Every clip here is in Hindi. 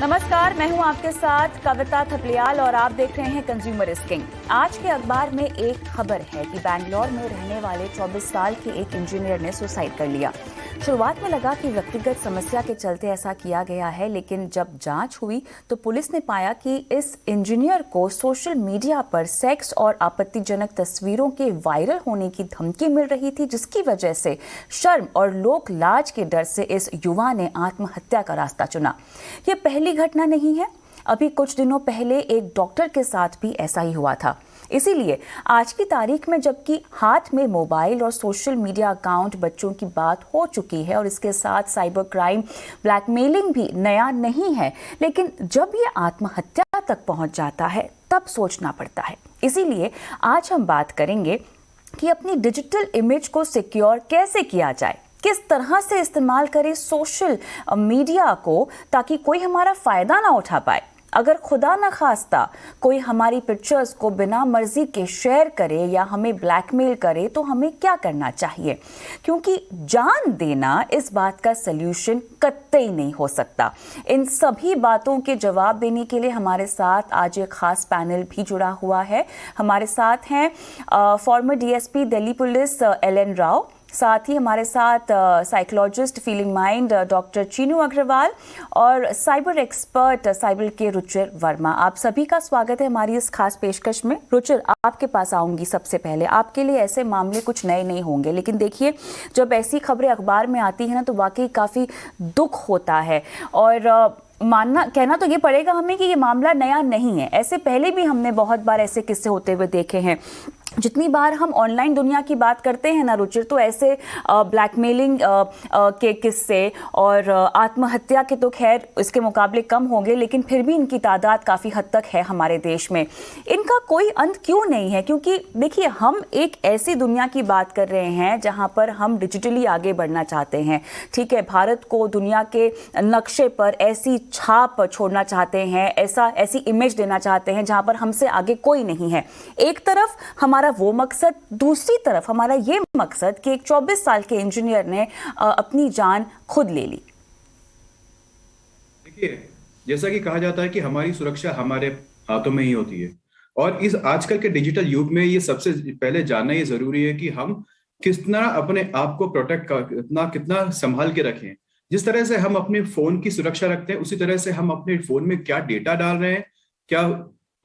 नमस्कार, मैं हूं आपके साथ कविता थपलियाल और आप देख रहे हैं कंज्यूमर इज किंग। आज के अखबार में एक खबर है कि बैंगलोर में रहने वाले 24 साल के एक इंजीनियर ने सुसाइड कर लिया। शुरुआत में लगा कि व्यक्तिगत समस्या के चलते ऐसा किया गया है, लेकिन जब जांच हुई तो पुलिस ने पाया कि इस इंजीनियर को सोशल मीडिया पर सेक्स और आपत्तिजनक तस्वीरों के वायरल होने की धमकी मिल रही थी, जिसकी वजह से शर्म और लोक लाज के डर से इस युवा ने आत्महत्या का रास्ता चुना। ये पहली घटना नहीं है। अभी कुछ दिनों पहले एक डॉक्टर के साथ भी ऐसा ही हुआ था। इसीलिए आज की तारीख में जबकि हाथ में मोबाइल और सोशल मीडिया अकाउंट बच्चों की बात हो चुकी है और इसके साथ साइबर क्राइम, ब्लैकमेलिंग भी नया नहीं है, लेकिन जब ये आत्महत्या तक पहुंच जाता है तब सोचना पड़ता है। इसीलिए आज हम बात करेंगे कि अपनी डिजिटल इमेज को सिक्योर कैसे किया जाए, किस तरह से इस्तेमाल करें सोशल मीडिया को ताकि कोई हमारा फायदा ना उठा पाए। अगर खुदा न खास्ता कोई हमारी पिक्चर्स को बिना मर्जी के शेयर करे या हमें ब्लैकमेल करे तो हमें क्या करना चाहिए, क्योंकि जान देना इस बात का सल्यूशन कतई नहीं हो सकता। इन सभी बातों के जवाब देने के लिए हमारे साथ आज एक खास पैनल भी जुड़ा हुआ है। हमारे साथ हैं former DSP Delhi police L N. Rao, साथ ही हमारे साथ psychologist Feeling Mind doctor Chinu Agarwal और साइबर एक्सपर्ट साइबर के रुचिर वर्मा। आप सभी का स्वागत है हमारी इस खास पेशकश में। रुचिर, आपके पास आऊंगी सबसे पहले। आपके लिए ऐसे मामले कुछ नए नहीं होंगे, लेकिन देखिए जब ऐसी खबरें अखबार में आती है ना तो वाकई काफ़ी दुख होता है और कहना तो ये पड़ेगा हमें कि ये मामला नया नहीं है। ऐसे पहले भी हमने बहुत बार ऐसे किस्से होते हुए देखे हैं। जितनी बार हम ऑनलाइन दुनिया की बात करते हैं ना रुचिर, तो ऐसे ब्लैकमेलिंग के किस्से और आत्महत्या के तो खैर इसके मुकाबले कम होंगे, लेकिन फिर भी इनकी तादाद काफ़ी हद तक है हमारे देश में। इनका कोई अंत क्यों नहीं है? क्योंकि देखिए हम एक ऐसी दुनिया की बात कर रहे हैं जहां पर हम डिजिटली आगे बढ़ना चाहते हैं। ठीक है, भारत को दुनिया के नक्शे पर ऐसी छाप छोड़ना चाहते हैं, ऐसी इमेज देना चाहते हैं जहां पर हमसे आगे कोई नहीं है। एक तरफ हमारा वो मकसद, दूसरी तरफ हमारा ये मकसद कि एक 24 साल के इंजीनियर ने अपनी जान खुद ले ली। देखिए, जैसा कि कहा जाता है कि हमारी सुरक्षा हमारे हाथों में ही होती है और इस आजकल के डिजिटल युग में ये सबसे पहले जानना ये जरूरी है कि हम कितना अपने आप को प्रोटेक्ट कितना संभाल के रखें। जिस तरह से हम अपने फोन की सुरक्षा रखते हैं, उसी तरह से हम अपने फोन में क्या डेटा डाल रहे हैं, क्या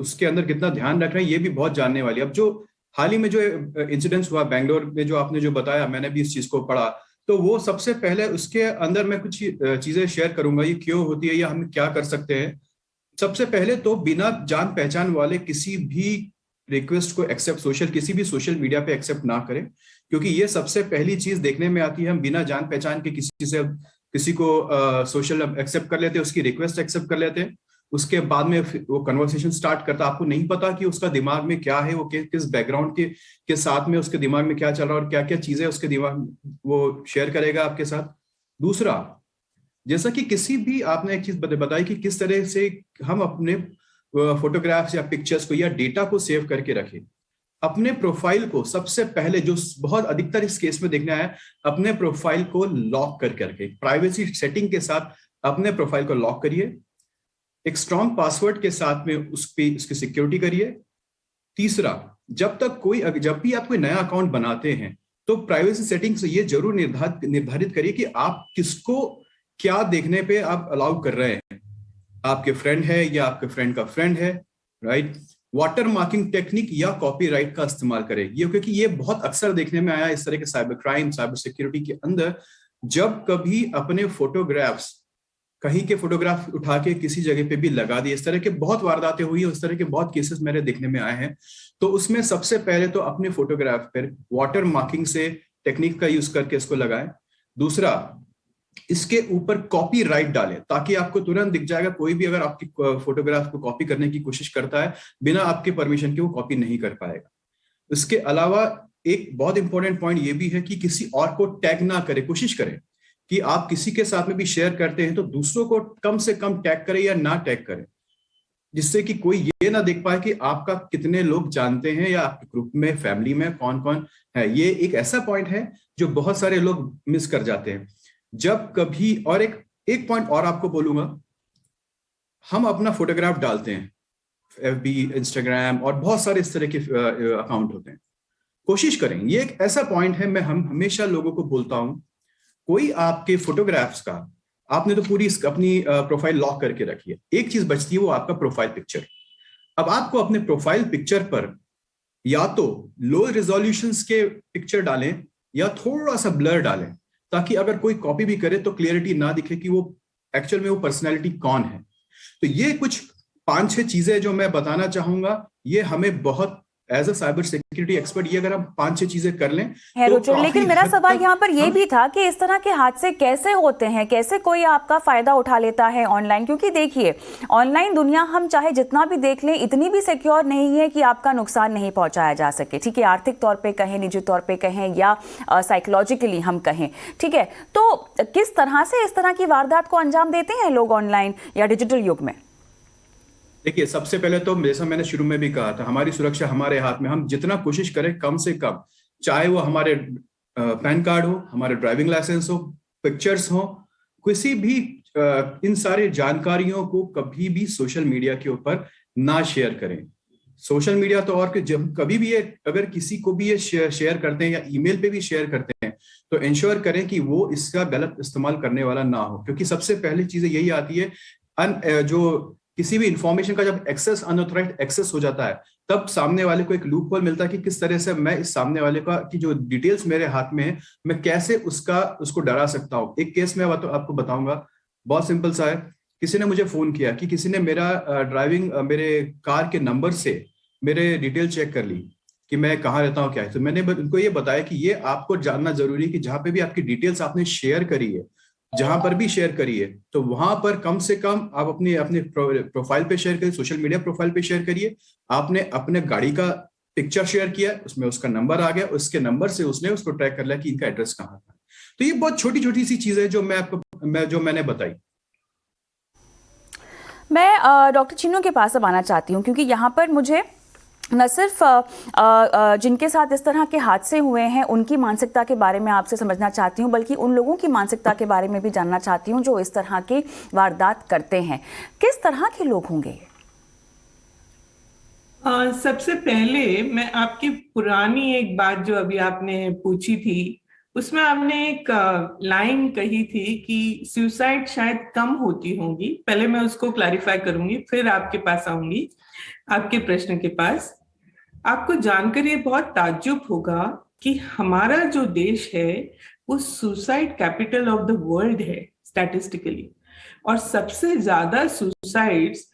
उसके अंदर कितना ध्यान रख रहे हैं, ये भी बहुत जानने वाली। अब जो हाल ही में जो इंसिडेंस हुआ बैंगलोर में, जो आपने जो बताया, मैंने भी इस चीज को पढ़ा, तो वो सबसे पहले उसके अंदर मैं कुछ चीजें शेयर करूंगा, ये क्यों होती है या हम क्या कर सकते हैं। सबसे पहले तो बिना जान पहचान वाले किसी भी रिक्वेस्ट को किसी भी सोशल मीडिया पे एक्सेप्ट ना करें, क्योंकि ये सबसे पहली चीज देखने में आती है। हम बिना जान पहचान के किसी को सोशल एक्सेप्ट कर लेते हैं, उसकी रिक्वेस्ट एक्सेप्ट कर लेते हैं। उसके बाद में वो कन्वर्सेशन स्टार्ट करता है। आपको नहीं पता कि उसका दिमाग में क्या है, वो किस बैकग्राउंड के साथ में उसके दिमाग में क्या चल रहा है और क्या क्या चीजें उसके दिमाग वो शेयर करेगा आपके साथ। दूसरा, जैसा कि किसी भी आपने एक चीज बताई कि किस तरह से हम अपने फोटोग्राफ्स या पिक्चर्स को या डेटा को सेव करके रखें। अपने प्रोफाइल को सबसे पहले, जो बहुत अधिकतर इस केस में देखने आया, अपने प्रोफाइल को लॉक करके रखें। प्राइवेसी सेटिंग के साथ अपने प्रोफाइल को लॉक करिए। एक स्ट्रॉन्ग पासवर्ड के साथ में उसकी सिक्योरिटी करिए। तीसरा, जब भी आप कोई नया अकाउंट बनाते हैं तो प्राइवेसी सेटिंग्स ये जरूर निर्धारित करिए कि आप किसको क्या देखने पे आप अलाउ कर रहे हैं। आपके फ्रेंड है या आपके फ्रेंड का फ्रेंड है, राइट। वाटर मार्किंग टेक्निक या कॉपीराइट का इस्तेमाल करें, ये क्योंकि ये बहुत अक्सर देखने में आया इस तरह के साइबर क्राइम, साइबर सिक्योरिटी के अंदर। जब कभी अपने फोटोग्राफ्स, कहीं के फोटोग्राफ उठा के किसी जगह पे भी लगा दिए, इस तरह के बहुत वारदातें हुई, इस तरह के बहुत केसेस मेरे देखने में आए हैं। तो उसमें सबसे पहले तो अपने फोटोग्राफ पर वाटर मार्किंग से टेक्निक का यूज करके इसको लगाएं। दूसरा, इसके ऊपर कॉपीराइट डालें ताकि आपको तुरंत दिख जाएगा। कोई भी अगर आपकी फोटोग्राफ को कॉपी करने की कोशिश करता है बिना आपके परमिशन के, वो कॉपी नहीं कर पाएगा। इसके अलावा एक बहुत इंपॉर्टेंट पॉइंट ये भी है कि किसी और को टैग ना करें। कोशिश करें कि आप किसी के साथ में भी शेयर करते हैं तो दूसरों को कम से कम टैग करें या ना टैग करें, जिससे कि कोई ये ना देख पाए कि आपका कितने लोग जानते हैं या आपके ग्रुप में, फैमिली में कौन कौन है। ये एक ऐसा पॉइंट है जो बहुत सारे लोग मिस कर जाते हैं जब कभी। और एक पॉइंट और आपको बोलूंगा हम अपना फोटोग्राफ डालते हैं, FB, इंस्टाग्राम और बहुत सारे इस तरह के अकाउंट होते हैं। कोशिश करें, ये एक ऐसा पॉइंट है, मैं हम हमेशा लोगों को बोलता हूं, कोई आपके फोटोग्राफ्स का, आपने तो पूरी अपनी प्रोफाइल लॉक करके रखी है, एक चीज बचती है, वो आपका प्रोफाइल पिक्चर। अब आपको अपने प्रोफाइल पिक्चर पर या तो लो रिजोल्यूशन के पिक्चर डालें या थोड़ा सा ब्लर डालें, ताकि अगर कोई कॉपी भी करे तो क्लियरिटी ना दिखे कि वो एक्चुअल में वो पर्सनैलिटी कौन है। तो ये कुछ 5-6 चीजें जो मैं बताना चाहूंगा, ये हमें बहुत as a cyber security expert, ये अगर हम 5-6 चीजें कर लें है तो रुचिर, लेकिन मेरा सवाल यहाँ पर ये भी था कि इस तरह के हादसे कैसे होते हैं, कैसे कोई आपका फायदा उठा लेता है ऑनलाइन? क्योंकि देखिए, ऑनलाइन दुनिया हम चाहे जितना भी देख लें, इतनी भी सिक्योर नहीं है कि आपका नुकसान नहीं पहुंचाया जा सके। ठीक है, आर्थिक तौर पे कहें, निजी तौर पे कहें या साइकोलॉजिकली हम कहें, ठीक है, तो किस तरह से इस तरह की वारदात को अंजाम देते हैं लोग ऑनलाइन या डिजिटल युग में? देखिए, सबसे पहले तो जैसा मैंने शुरू में भी कहा था, हमारी सुरक्षा हमारे हाथ में। हम जितना कोशिश करें कम से कम, चाहे वो हमारे पैन कार्ड हो, हमारे ड्राइविंग लाइसेंस हो, पिक्चर्स हो, किसी भी इन सारे जानकारियों को कभी भी सोशल मीडिया के ऊपर ना शेयर करें। सोशल मीडिया तो, और जब कभी भी ये अगर किसी को भी ये शेयर करते हैं या ईमेल पे भी शेयर करते हैं, तो इंश्योर करें कि वो इसका गलत इस्तेमाल करने वाला ना हो। क्योंकि सबसे पहली चीज यही आती है, जो किसी भी इंफॉर्मेशन का जब एक्सेस, अनऑथराइज्ड एक्सेस हो जाता है, तब सामने वाले को एक लूप होल मिलता है कि किस तरह से मैं इस सामने वाले का की जो डिटेल्स मेरे हाथ में है, मैं कैसे उसको डरा सकता हूँ। एक केस में तो आपको बताऊंगा, बहुत सिंपल सा है। किसी ने मुझे फोन किया कि किसी ने मेरा मेरे कार के नंबर से मेरे डिटेल चेक कर ली कि मैं कहाँ रहता हूँ, क्या है। तो मैंने उनको ये बताया कि ये आपको जानना जरूरी है कि जहां पे भी आपकी डिटेल्स आपने शेयर करी है, जहां पर भी शेयर करिए, तो वहां पर कम से कम आप अपने प्रोफाइल पे शेयर करिए, सोशल मीडिया प्रोफाइल पे शेयर करिए। आपने अपने गाड़ी का पिक्चर शेयर किया, उसमें उसका नंबर आ गया, उसके नंबर से उसने उसको ट्रैक कर लिया कि इनका एड्रेस कहाँ था। तो ये बहुत छोटी छोटी सी चीजें जो मैंने बताई। मैं डॉक्टर चिन्नू के पास अब आना चाहती हूँ, क्योंकि यहाँ पर मुझे न सिर्फ जिनके साथ इस तरह के हादसे हुए हैं उनकी मानसिकता के बारे में आपसे समझना चाहती हूँ, बल्कि उन लोगों की मानसिकता के बारे में भी जानना चाहती हूँ जो इस तरह की वारदात करते हैं। किस तरह के लोग होंगे? सबसे पहले मैं आपकी पुरानी एक बात जो अभी आपने पूछी थी, उसमें आपने एक लाइन कही थी कि सुसाइड शायद कम होती होंगी। पहले मैं उसको क्लैरिफाई करूंगी, फिर आपके पास आऊंगी, आपके प्रश्न के पास। आपको जानकर ये बहुत ताज्जुब होगा कि हमारा जो देश है वो suicide capital of the world है स्टैटिस्टिकली, और सबसे ज्यादा सुसाइड्स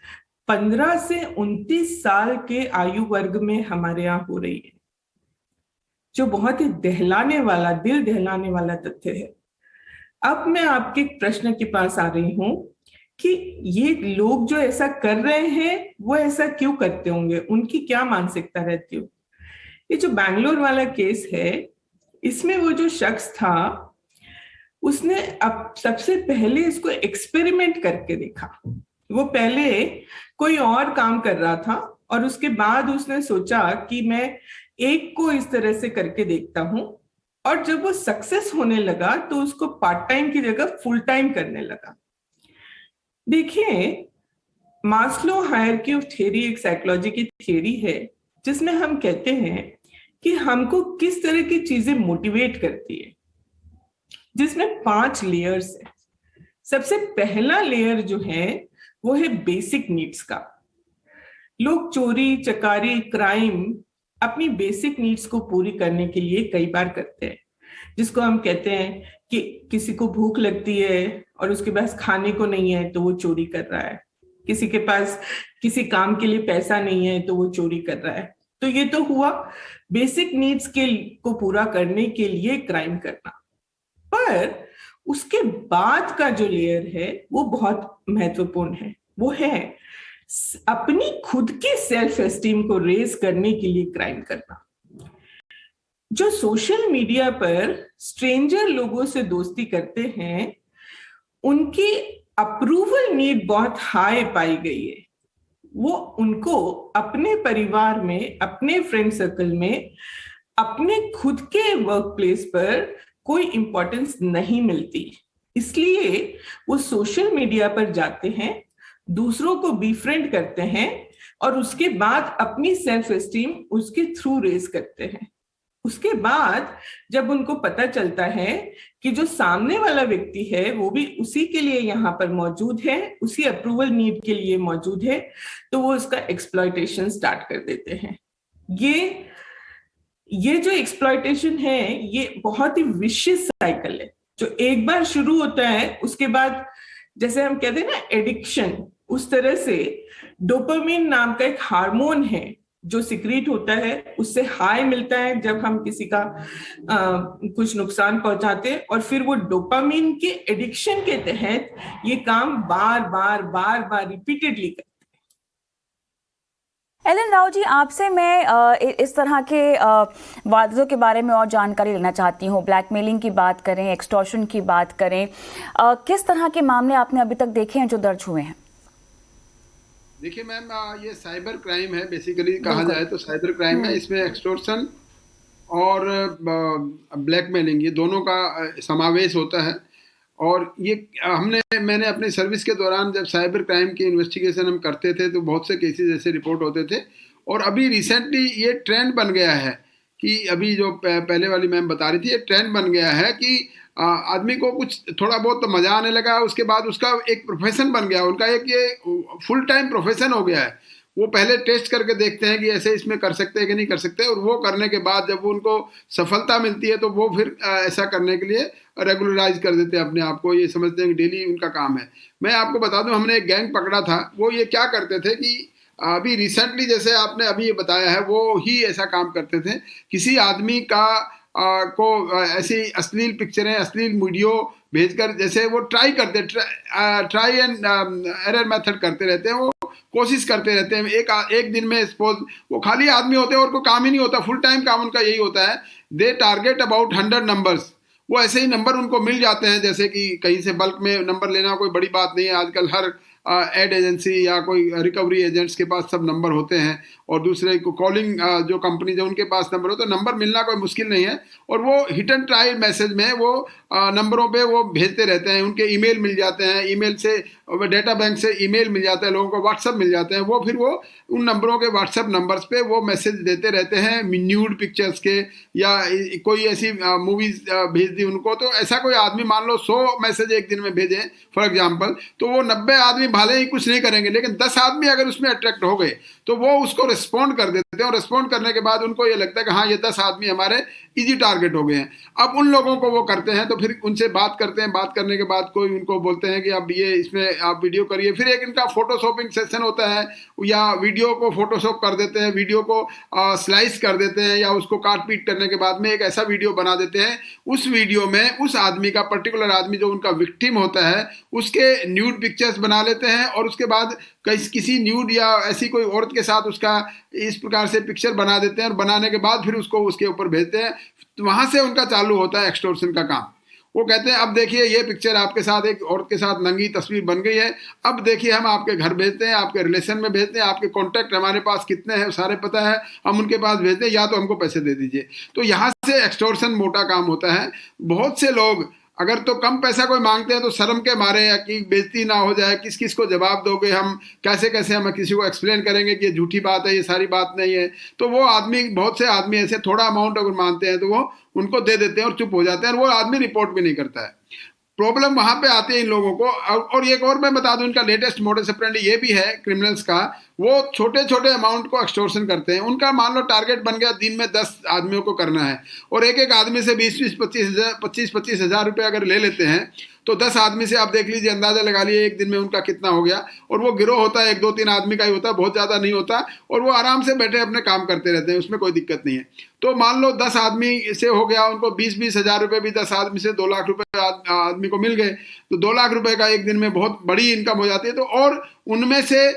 15 से 29 साल के आयु वर्ग में हमारे यहाँ हो रही है, जो बहुत ही दिल दहलाने वाला तथ्य है। अब मैं आपके प्रश्न के पास आ रही हूं कि ये लोग जो ऐसा कर रहे हैं वो ऐसा क्यों करते होंगे, उनकी क्या मानसिकता रहती हो। ये जो बैंगलोर वाला केस है, इसमें वो जो शख्स था उसने अब सबसे पहले इसको एक्सपेरिमेंट करके देखा। वो पहले कोई और काम कर रहा था और उसके बाद उसने सोचा कि मैं एक को इस तरह से करके देखता हूं, और जब वो सक्सेस होने लगा तो उसको पार्ट टाइम की जगह फुल टाइम करने लगा। देखिए, मास्लो हायरार्की ऑफ थ्योरी एक साइकोलॉजी की थ्योरी है जिसमें हम कहते हैं कि हमको किस तरह की चीजें मोटिवेट करती है, जिसमें 5 लेयर्स है। सबसे पहला लेयर जो है वो है बेसिक नीड्स का। लोग चोरी, चकारी, क्राइम अपनी बेसिक नीड्स को पूरी करने के लिए कई बार करते हैं, जिसको हम कहते हैं कि किसी को भूख लगती है और उसके पास खाने को नहीं है तो वो चोरी कर रहा है, किसी के पास किसी काम के लिए पैसा नहीं है तो वो चोरी कर रहा है। तो ये तो हुआ बेसिक नीड्स को पूरा करने के लिए क्राइम करना। पर उसके बाद का जो लेयर है वो बहुत महत्वपूर्ण है। वो है अपनी खुद की सेल्फ एस्टीम को रेज करने के लिए क्राइम करना। जो सोशल मीडिया पर स्ट्रेंजर लोगों से दोस्ती करते हैं, उनकी अप्रूवल नीड बहुत हाई पाई गई है। वो उनको अपने परिवार में, अपने फ्रेंड सर्कल में, अपने खुद के वर्क प्लेस पर कोई इंपॉर्टेंस नहीं मिलती। इसलिए वो सोशल मीडिया पर जाते हैं दूसरों को बीफ्रेंड करते हैं और उसके बाद अपनी सेल्फ एस्टीम उसके थ्रू रेज करते हैं। उसके बाद जब उनको पता चलता है कि जो सामने वाला व्यक्ति है वो भी उसी के लिए यहाँ पर मौजूद है, उसी अप्रूवल नीड के लिए मौजूद है, तो वो उसका एक्सप्लॉयटेशन स्टार्ट कर देते हैं। ये जो एक्सप्लॉयटेशन है ये बहुत ही विशियस साइकिल है जो एक बार शुरू होता है, उसके बाद जैसे हम कहते हैं ना एडिक्शन, उस तरह से डोपामिन नाम का एक हार्मोन है जो सिक्रीट होता है, उससे हाई मिलता है जब हम किसी का कुछ नुकसान पहुंचाते हैं, और फिर वो डोपामिन के एडिक्शन के तहत ये काम बार बार रिपीटेडली करते हैं। एलन राव जी, आपसे मैं इस तरह के वादों के बारे में और जानकारी लेना चाहती हूँ। ब्लैकमेलिंग की बात करें, एक्सटॉर्शन की बात करें, किस तरह के मामले आपने अभी तक देखे हैं जो दर्ज हुए हैं? देखिए मैम, ये साइबर क्राइम है बेसिकली, कहा जाए तो साइबर क्राइम है। इसमें एक्सटॉर्शन और ब्लैकमेलिंग, ये दोनों का समावेश होता है। और ये मैंने अपनी सर्विस के दौरान जब साइबर क्राइम की इन्वेस्टिगेशन हम करते थे तो बहुत से केसेस ऐसे रिपोर्ट होते थे। और अभी रिसेंटली ये ट्रेंड बन गया है कि अभी जो पहले वाली मैम बता रही थी, ये ट्रेंड बन गया है कि आदमी को कुछ थोड़ा बहुत तो मजा आने लगा, उसके बाद उसका एक प्रोफेशन बन गया, उनका एक ये फुल टाइम प्रोफेशन हो गया है। वो पहले टेस्ट करके देखते हैं कि ऐसे इसमें कर सकते हैं कि नहीं कर सकते, और वो करने के बाद जब उनको सफलता मिलती है तो वो फिर ऐसा करने के लिए रेगुलराइज कर देते हैं अपने आप को। ये समझते हैं कि डेली उनका काम है। मैं आपको बता दूं, हमने एक गैंग पकड़ा था। वो ये क्या करते थे कि अभी रिसेंटली जैसे आपने अभी ये बताया है, वो ही ऐसा काम करते थे। किसी आदमी का को ऐसी अश्लील पिक्चरें, अश्लील वीडियो भेजकर, जैसे वो ट्राई एंड एरर मेथड करते रहते हैं, वो कोशिश करते रहते हैं। एक दिन में सपोज वो खाली आदमी होते हैं और कोई काम ही नहीं होता, फुल टाइम काम उनका यही होता है। दे टारगेट अबाउट 100 नंबर्स। वो ऐसे ही नंबर उनको मिल जाते हैं, जैसे कि कहीं से बल्क में नंबर लेना कोई बड़ी बात नहीं है। आजकल हर एड एजेंसी या कोई रिकवरी एजेंट्स के पास सब नंबर होते हैं, और दूसरे को कॉलिंग जो कंपनी जो उनके पास नंबर हो, तो नंबर मिलना कोई मुश्किल नहीं है। और वो हिट एंड ट्राई मैसेज में वो नंबरों पे वो भेजते रहते हैं। उनके ईमेल मिल जाते हैं, ईमेल से डेटा बैंक से ईमेल मिल जाता है, लोगों को व्हाट्सअप मिल जाते हैं। वो फिर वो उन नंबरों के व्हाट्सअप नंबर्स पे वो मैसेज देते रहते हैं, न्यूड पिक्चर्स के, या कोई ऐसी मूवीज भेज दी उनको। तो ऐसा कोई आदमी मान लो 100 मैसेज एक दिन में भेजे फॉर एग्जाम्पल, तो वो 90 आदमी भले ही कुछ नहीं करेंगे, लेकिन 10 आदमी अगर उसमें अट्रैक्ट हो गए तो वो उसको रिस्पॉन्ड कर देते हैं। और रिस्पॉन्ड करने के बाद उनको ये लगता है कि हाँ, ये 10 आदमी हमारे इजी टारगेट हो गए हैं। अब उन लोगों को वो करते हैं, तो फिर उनसे बात करते हैं। बात करने के बाद कोई उनको बोलते हैं कि अब ये इसमें आप वीडियो करिए। फिर एक इनका फोटोशॉपिंग सेशन होता है, या वीडियो को फोटोशॉप कर देते हैं, वीडियो को स्लाइस कर देते हैं, या उसको काट पीट करने के बाद में एक ऐसा वीडियो बना देते हैं। उस वीडियो में उस आदमी का, पर्टिकुलर आदमी जो उनका विक्टिम होता है, उसके न्यूड पिक्चर्स बना लेते हैं, और उसके बाद किसी न्यूड या ऐसी कोई औरत के साथ उसका इस प्रकार से पिक्चर बना देते हैं, और बनाने के बाद फिर उसको उसके ऊपर भेजते हैं। तो वहां से उनका चालू होता है एक्सटॉर्शन का काम। वो कहते हैं अब देखिए ये पिक्चर आपके साथ एक औरत के साथ नंगी तस्वीर बन गई है, अब देखिए हम आपके घर भेजते हैं, आपके रिलेशन में भेजते हैं, आपके कॉन्टैक्ट हमारे पास कितने हैं सारे पता है, हम उनके पास भेजते हैं, या तो हमको पैसे दे दीजिए। तो यहाँ से एक्सटॉर्शन मोटा काम होता है। बहुत से लोग अगर तो कम पैसा कोई मांगते हैं तो शर्म के मारे, या कि बेइज्जती ना हो जाए, किस किस को जवाब दोगे, हम कैसे हम किसी को एक्सप्लेन करेंगे कि ये झूठी बात है, ये सारी बात नहीं है। तो वो आदमी, बहुत से आदमी ऐसे थोड़ा अमाउंट अगर मानते हैं तो वो उनको दे देते हैं और चुप हो जाते हैं, और वो आदमी रिपोर्ट भी नहीं करता है। प्रॉब्लम वहां पे आती है इन लोगों को। और एक और मैं बता दूं, इनका लेटेस्ट मोडस ऑपरेंडी ये भी है क्रिमिनल्स का, वो छोटे छोटे अमाउंट को एक्सटॉर्शन करते हैं। उनका मान लो टारगेट बन गया दिन में 10 आदमियों को करना है, और एक एक आदमी से 20-25 हज़ार रुपये अगर ले लेते हैं, तो 10 आदमी से आप देख लीजिए, अंदाजा लगा लिए एक दिन में उनका कितना हो गया। और वो गिरोह होता है 1-2-3 आदमी का ही होता है, बहुत ज़्यादा नहीं होता, और वो आराम से बैठे अपने काम करते रहते हैं, उसमें कोई दिक्कत नहीं है। तो मान लो 10 आदमी से हो गया, उनको 20-20 हज़ार रुपये भी 10 आदमी से 2 लाख रुपये आदमी को मिल गए, तो 2 लाख रुपये का एक दिन में बहुत बड़ी इनकम हो जाती है। तो और उनमें से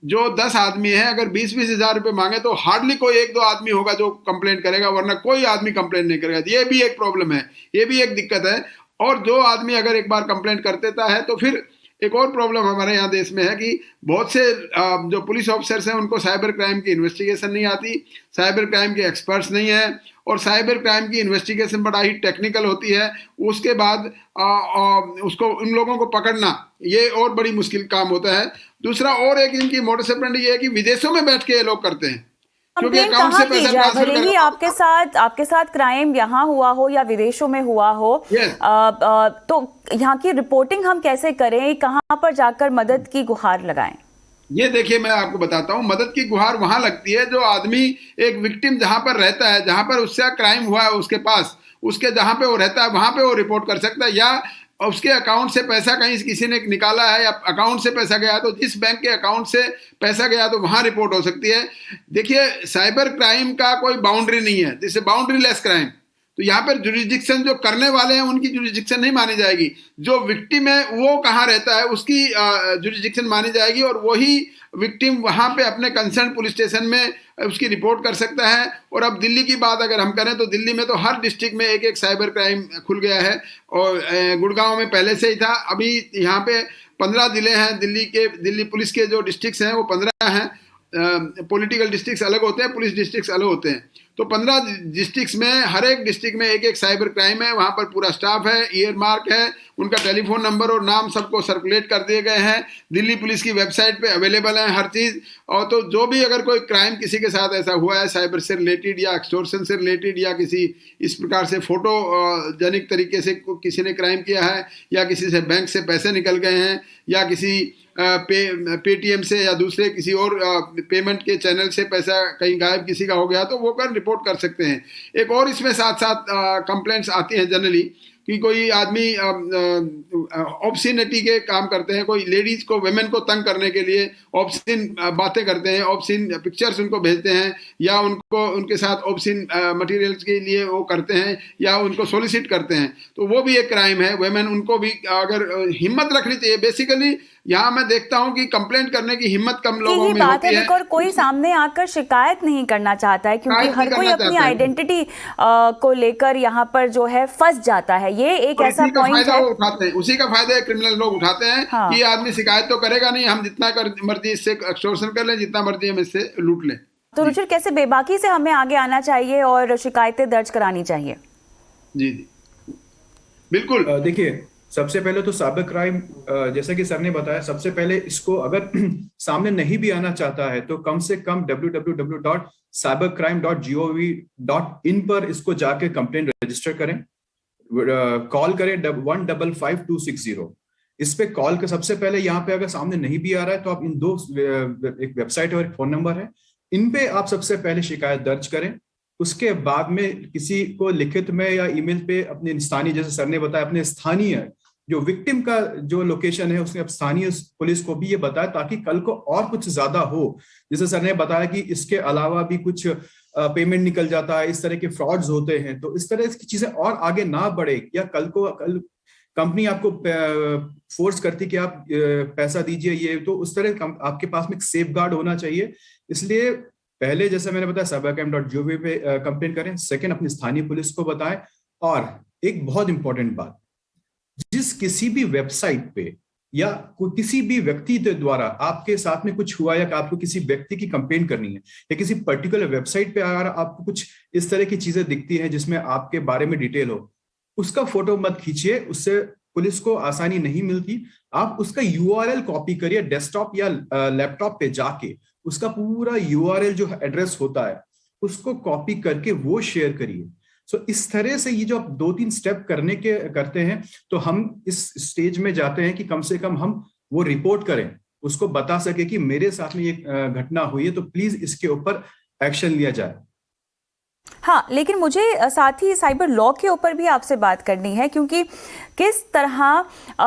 जो 10 आदमी है, अगर 20-20 हज़ार रुपये मांगे तो हार्डली कोई 1-2 आदमी होगा जो कंप्लेंट करेगा, वरना कोई आदमी कंप्लेंट नहीं करेगा। ये भी एक प्रॉब्लम है, ये भी एक दिक्कत है। और जो आदमी अगर एक बार कंप्लेंट कर देता है तो फिर एक और प्रॉब्लम हमारे यहाँ देश में है कि बहुत से जो पुलिस ऑफिसर्स हैं उनको साइबर क्राइम की इन्वेस्टिगेशन नहीं आती, साइबर क्राइम के एक्सपर्ट्स नहीं है, और साइबर क्राइम की इन्वेस्टिगेशन बड़ा ही टेक्निकल होती है। उसके बाद उसको उन लोगों को पकड़ना ये और बड़ी मुश्किल काम होता है। दूसरा और एक इनकी मोडस ऑपरेंडी ये है कि विदेशों में बैठ के ये लोग करते हैं, क्योंकि कंप्लेन अकाउंट से कहाँ की पैसा जाए, ट्रांसफर भले ही आपके साथ क्राइम यहाँ हुआ हो या विदेशों में हुआ हो, Yes. तो यहाँ की रिपोर्टिंग हम कैसे करें, कहाँ पर जाकर मदद की गुहार लगाएं? ये देखिए मैं आपको बताता हूँ, मदद की गुहार वहां लगती है जो आदमी एक विक्टिम जहां पर रहता है, जहां पर उससे क्राइम हुआ है उसके पास, उसके जहां पे वो रहता है वहां पे वो रिपोर्ट कर सकता है, या उसके अकाउंट से पैसा कहीं किसी ने निकाला है या अकाउंट से पैसा गया तो जिस बैंक के अकाउंट से पैसा गया तो वहां रिपोर्ट हो सकती है। देखिए साइबर क्राइम का कोई बाउंड्री नहीं है, जैसे बाउंड्री लेस क्राइम, तो यहाँ पर जुरिडिक्शन जो करने वाले हैं उनकी जुरिडिक्शन नहीं मानी जाएगी, जो विक्टिम है वो कहाँ रहता है उसकी जुरिडिक्शन मानी जाएगी, और वही विक्टिम वहाँ पे अपने कंसर्न पुलिस स्टेशन में उसकी रिपोर्ट कर सकता है। और अब दिल्ली की बात अगर हम करें तो दिल्ली में तो हर डिस्ट्रिक्ट में एक एक साइबर क्राइम खुल गया है, और गुड़गांव में पहले से ही था, अभी यहाँ पे 15 जिले हैं दिल्ली पुलिस के जो डिस्ट्रिक्ट्स हैं वो 15 हैं। पॉलिटिकल डिस्ट्रिक्ट्स अलग होते हैं, पुलिस डिस्ट्रिक्ट्स अलग होते हैं, तो 15 डिस्ट्रिक्ट्स में हर एक डिस्ट्रिक्ट में एक एक साइबर क्राइम है, वहाँ पर पूरा स्टाफ है, ईयर मार्क है, उनका टेलीफोन नंबर और नाम सबको सर्कुलेट कर दिए गए हैं, दिल्ली पुलिस की वेबसाइट पे अवेलेबल है हर चीज़। और तो जो भी अगर कोई क्राइम किसी के साथ ऐसा हुआ है साइबर से रिलेटेड या एक्सटॉर्शन से रिलेटेड या किसी इस प्रकार से फोटोजेनिक तरीके से किसी ने क्राइम किया है, या किसी से बैंक से पैसे निकल गए हैं, या किसी पेटीएम से या दूसरे किसी और पेमेंट के चैनल से पैसा कहीं गायब किसी का हो गया, तो वो कर रिपोर्ट कर सकते हैं। एक और इसमें साथ साथ कंप्लेंट्स आती हैं जनरली कि कोई आदमी ऑब्सिनिटी के काम करते हैं, कोई लेडीज को वेमेन को तंग करने के लिए ऑब्सिन बातें करते हैं, ऑब्सिन पिक्चर्स उनको भेजते हैं, या उनको उनके साथ ऑब्सिन मटेरियल्स के लिए वो करते हैं, या उनको सोलिसिट करते हैं, तो वो भी एक क्राइम है। वेमेन उनको भी अगर हिम्मत रखनी चाहिए, बेसिकली यहाँ मैं देखता हूँ कि कंप्लेंट करने की हिम्मत कम लोगों में होती है, और कोई सामने आकर शिकायत नहीं करना चाहता है, क्योंकि हर कोई अपनी आइडेंटिटी को लेकर यहाँ पर जो है फंस जाता है। ये एक ऐसा पॉइंट है, उठाते हैं, उसी का फायदा क्रिमिनल लोग उठाते हैं। हाँ। कि आदमी शिकायत तो करेगा नहीं, हम जितना मर्जी इससे एक्सटॉर्शन कर लें, जितना मर्जी हम इससे लूट लें। तो रुचिर कैसे बेबाकी से हमें आगे आना चाहिए और शिकायतें दर्ज करानी चाहिए? जी बिल्कुल। देखिए सबसे पहले तो साइबर क्राइम जैसा कि सर ने बताया, सबसे पहले इसको अगर सामने नहीं भी आना चाहता है तो कम से कम www.cybercrime.gov.in पर इसको जाके कंप्लेंट रजिस्टर करें, कॉल करें 155260। इस पे कॉल के सबसे पहले यहाँ पे अगर सामने नहीं भी आ रहा है तो आप इन दो, एक वेबसाइट और एक फोन नंबर है, इन पे आप सबसे पहले शिकायत दर्ज करें। उसके बाद में किसी को लिखित में या ईमेल पे अपने स्थानीय, जैसे सर ने बताया, अपने स्थानीय जो विक्टिम का जो लोकेशन है उसने स्थानीय पुलिस को भी ये बताया, ताकि कल को और कुछ ज्यादा हो। जैसे सर ने बताया कि इसके अलावा भी कुछ पेमेंट निकल जाता है, इस तरह के फ्रॉड्स होते हैं, तो इस तरह की चीजें और आगे ना बढ़े, या कल कंपनी आपको फोर्स करती कि आप पैसा दीजिए ये, तो उस तरह आपके पास में एक सेफ गार्ड होना चाहिए। इसलिए पहले जैसे मैंने बताया cybercrime.gov पे कंप्लेन करें, सेकंड अपनी स्थानीय पुलिस को बताएं, और एक बहुत इंपॉर्टेंट बात, जिस किसी भी वेबसाइट पे या किसी भी व्यक्ति के द्वारा आपके साथ में कुछ हुआ, या आपको किसी व्यक्ति की कंप्लेंट करनी है, या किसी पर्टिकुलर वेबसाइट पे अगर आपको कुछ इस तरह की चीजें दिखती हैं जिसमें आपके बारे में डिटेल हो, उसका फोटो मत खींचिए, उससे पुलिस को आसानी नहीं मिलती। आप उसका URL कॉपी करिए, डेस्कटॉप या लैपटॉप पे जाके उसका पूरा URL जो एड्रेस होता है उसको कॉपी करके वो शेयर करिए। सो इस तरह से ये जो आप 2-3 स्टेप करते हैं तो हम इस स्टेज में जाते हैं कि कम से कम हम वो रिपोर्ट करें, उसको बता सके कि मेरे साथ में ये घटना हुई है, तो प्लीज इसके ऊपर एक्शन लिया जाए। हाँ, लेकिन मुझे साथ ही साइबर लॉ के ऊपर भी आपसे बात करनी है, क्योंकि किस तरह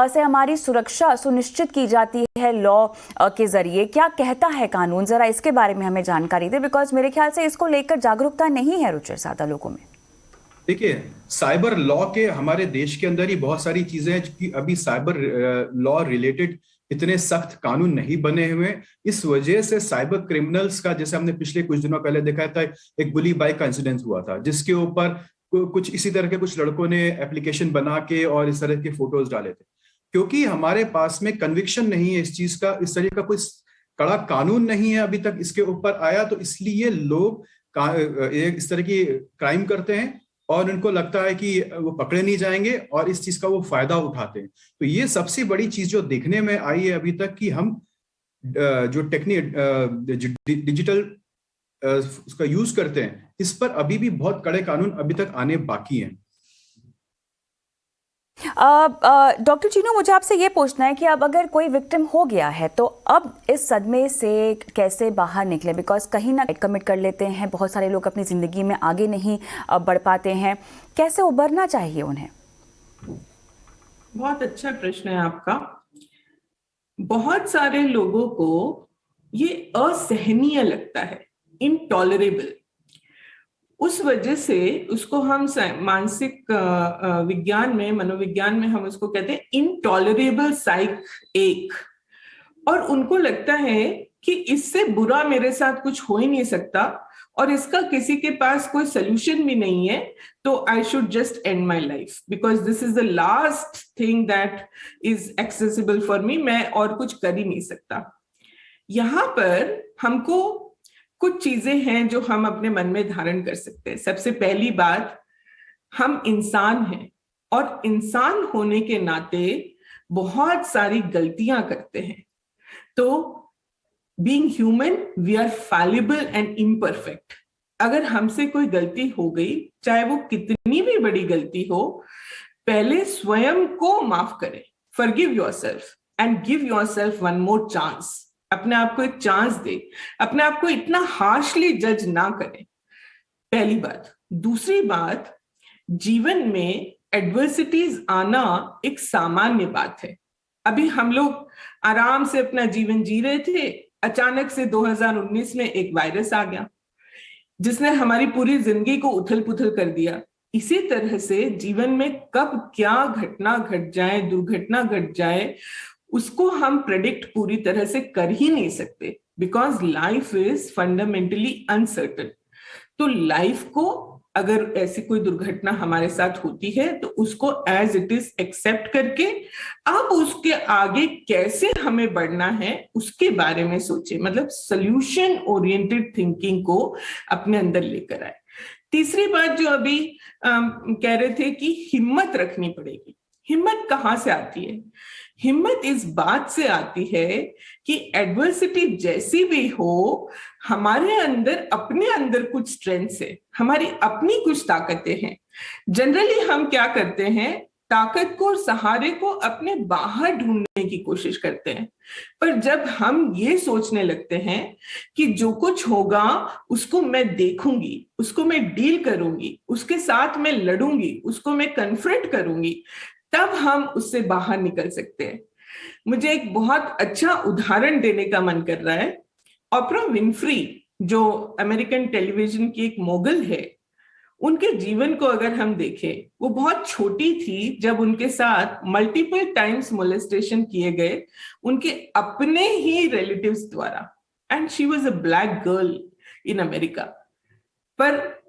से हमारी सुरक्षा सुनिश्चित की जाती है लॉ के जरिए, क्या कहता है कानून, जरा इसके बारे में हमें जानकारी दे, बिकॉज मेरे ख्याल से इसको लेकर जागरूकता नहीं है रुचिर ज्यादा लोगों में। देखिए साइबर लॉ के हमारे देश के अंदर ही बहुत सारी चीजें हैं कि अभी साइबर लॉ रिलेटेड इतने सख्त कानून नहीं बने हुए। इस वजह से साइबर क्रिमिनल्स का, जैसे हमने पिछले कुछ दिनों पहले देखा था, एक बुली बाइक का इंसिडेंट हुआ था जिसके ऊपर कुछ इसी तरह के कुछ लड़कों ने एप्लीकेशन बना के और इस तरह के फोटोज डाले थे। क्योंकि हमारे पास में कन्विक्शन नहीं है इस चीज का, इस तरह का कोई कड़ा कानून नहीं है अभी तक इसके ऊपर आया, तो इसलिए लोग इस तरह की क्राइम करते हैं और उनको लगता है कि वो पकड़े नहीं जाएंगे और इस चीज का वो फायदा उठाते हैं। तो ये सबसे बड़ी चीज जो देखने में आई है अभी तक कि हम जो डिजिटल उसका यूज करते हैं, इस पर अभी भी बहुत कड़े कानून अभी तक आने बाकी हैं। डॉक्टर चीनू, मुझे आपसे ये पूछना है कि अब अगर कोई विक्टिम हो गया है तो अब इस सदमे से कैसे बाहर निकले, बिकॉज कहीं ना कमिट कर लेते हैं, बहुत सारे लोग अपनी जिंदगी में आगे नहीं बढ़ पाते हैं, कैसे उबरना चाहिए उन्हें? बहुत अच्छा प्रश्न है आपका। बहुत सारे लोगों को ये असहनीय लगता है, इनटॉलरेबल। उस वजह से उसको हम मानसिक विज्ञान में, मनोविज्ञान में हम उसको कहते हैं इनटॉलरेबल साइक एक। और उनको लगता है कि इससे बुरा मेरे साथ कुछ हो ही नहीं सकता और इसका किसी के पास कोई सोल्यूशन भी नहीं है, तो I should just and my life because this is the last thing that is accessible for me, मैं और कुछ कर ही नहीं सकता। यहाँ पर हमको कुछ चीजें हैं जो हम अपने मन में धारण कर सकते हैं। सबसे पहली बात, हम इंसान हैं और इंसान होने के नाते बहुत सारी गलतियां करते हैं। तो being human we are fallible and imperfect. अगर हमसे कोई गलती हो गई, चाहे वो कितनी भी बड़ी गलती हो, पहले स्वयं को माफ करें, forgive yourself and give yourself one more chance. अपने आप को एक चांस दे, अपने आप को इतना हार्शली जज ना करें, पहली बात। दूसरी बात, जीवन में एडवर्सिटीज आना एक सामान्य बात है। अभी हम लोग आराम से अपना जीवन जी रहे थे, अचानक से 2019 में एक वायरस आ गया जिसने हमारी पूरी जिंदगी को उथल पुथल कर दिया। इसी तरह से जीवन में कब क्या घटना घट जाए, दुर्घटना घट जाए, उसको हम प्रेडिक्ट पूरी तरह से कर ही नहीं सकते, because life is fundamentally uncertain. तो लाइफ को अगर ऐसी कोई दुर्घटना हमारे साथ होती है तो उसको एज इट इज एक्सेप्ट करके अब उसके आगे कैसे हमें बढ़ना है उसके बारे में सोचे, मतलब सोल्यूशन ओरिएंटेड थिंकिंग को अपने अंदर लेकर आए। तीसरी बात जो अभी कह रहे थे कि हिम्मत रखनी पड़ेगी। हिम्मत कहाँ से आती है? हिम्मत इस बात से आती है कि एडवर्सिटी जैसी भी हो, हमारे अंदर अपने अंदर कुछ स्ट्रेंथ्स है, हमारी अपनी कुछ ताकतें हैं। जनरली हम क्या करते हैं, ताकत को और सहारे को अपने बाहर ढूंढने की कोशिश करते हैं। पर जब हम ये सोचने लगते हैं कि जो कुछ होगा उसको मैं देखूंगी, उसको मैं डील करूंगी, उसके साथ मैं लड़ूंगी, उसको मैं कन्फ्रंट करूंगी, तब हम उससे बाहर निकल सकते हैं। मुझे एक बहुत अच्छा उदाहरण देने का मन कर रहा है। ऑप्रा विनफ्री जो अमेरिकन टेलीविजन की एक मोगल है, उनके जीवन को अगर हम देखें, वो बहुत छोटी थी जब उनके साथ मल्टीपल टाइम्स मोलेस्टेशन किए गए उनके अपने ही रिलेटिव्स द्वारा, and she was a black girl in America. पर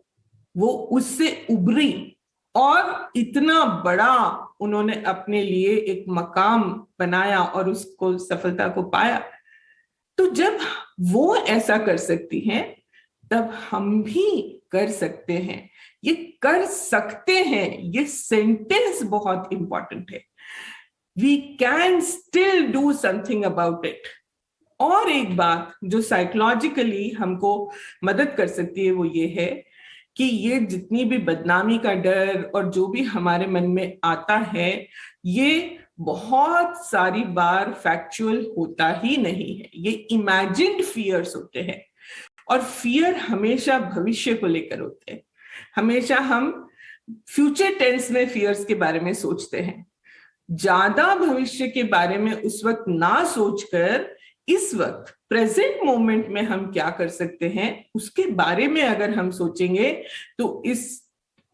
वो उससे उभरी और इतना बड़ा उन्होंने अपने लिए एक मकाम बनाया और उसको सफलता को पाया। तो जब वो ऐसा कर सकती हैं, तब हम भी कर सकते हैं। ये कर सकते हैं, ये सेंटेंस बहुत इंपॉर्टेंट है। We can still do something about it. और एक बात जो साइकोलॉजिकली हमको मदद कर सकती है वो ये है कि ये जितनी भी बदनामी का डर और जो भी हमारे मन में आता है, ये बहुत सारी बार फैक्चुअल होता ही नहीं है, ये इमेजिन्ड फियर्स होते हैं। और फियर हमेशा भविष्य को लेकर होते हैं। हमेशा हम फ्यूचर टेंस में फियर्स के बारे में सोचते हैं। ज्यादा भविष्य के बारे में उस वक्त ना सोचकर इस वक्त प्रेजेंट मोमेंट में हम क्या कर सकते हैं उसके बारे में अगर हम सोचेंगे, तो इस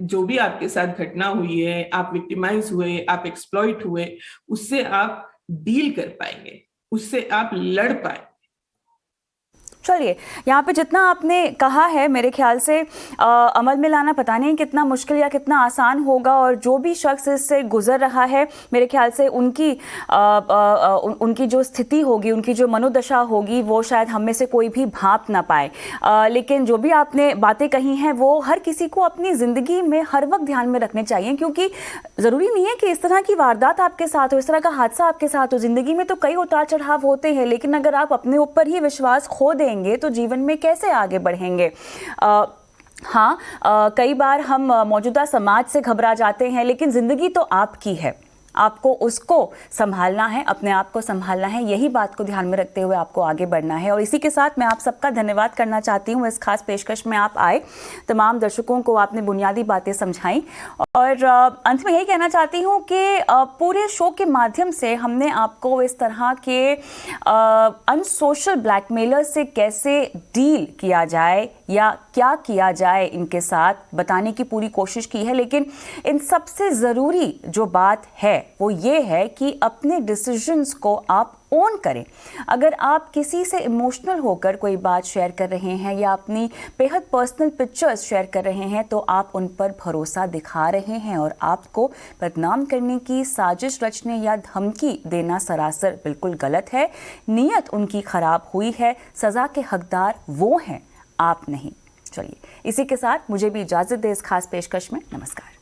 जो भी आपके साथ घटना हुई है, आप विक्टिमाइज हुए, आप एक्सप्लॉइट हुए, उससे आप डील कर पाएंगे, उससे आप लड़ पाएंगे। चलिए, यहाँ पे जितना आपने कहा है मेरे ख्याल से अमल में लाना पता नहीं कितना मुश्किल या कितना आसान होगा, और जो भी शख्स इससे गुजर रहा है मेरे ख्याल से उनकी जो स्थिति होगी, उनकी जो मनोदशा होगी, वो शायद हम में से कोई भी भांप ना पाए। लेकिन जो भी आपने बातें कही हैं वो हर किसी को अपनी ज़िंदगी में हर वक्त ध्यान में रखने चाहिए, क्योंकि ज़रूरी नहीं है कि इस तरह की वारदात आपके साथ हो, इस तरह का हादसा आपके साथ हो। ज़िंदगी में तो कई उतार चढ़ाव होते हैं, लेकिन अगर आप अपने ऊपर ही विश्वास खो देंगे तो जीवन में कैसे आगे बढ़ेंगे। हाँ, कई बार हम मौजूदा समाज से घबरा जाते हैं, लेकिन ज़िंदगी तो आपकी है, आपको उसको संभालना है, अपने आप को संभालना है। यही बात को ध्यान में रखते हुए आपको आगे बढ़ना है। और इसी के साथ मैं आप सबका धन्यवाद करना चाहती हूँ। इस खास पेशकश में आप आए, तमाम दर्शकों को आपने बुनियादी बातें समझाई, और अंत में यही कहना चाहती हूँ कि पूरे शो के माध्यम से हमने आपको इस तरह के अनसोशल ब्लैकमेलर से कैसे डील किया जाए या क्या किया जाए इनके साथ बताने की पूरी कोशिश की है। लेकिन इन सबसे ज़रूरी जो बात है वो ये है कि अपने डिसीजंस को आप ओन करें। अगर आप किसी से इमोशनल होकर कोई बात शेयर कर रहे हैं या अपनी बेहद पर्सनल पिक्चर्स शेयर कर रहे हैं तो आप उन पर भरोसा दिखा रहे हैं, और आपको बदनाम करने की साजिश रचने या धमकी देना सरासर बिल्कुल गलत है। नीयत उनकी खराब हुई है, सज़ा के हकदार वो हैं, आप नहीं। चलिए, इसी के साथ मुझे भी इजाज़त दें इस खास पेशकश में। नमस्कार।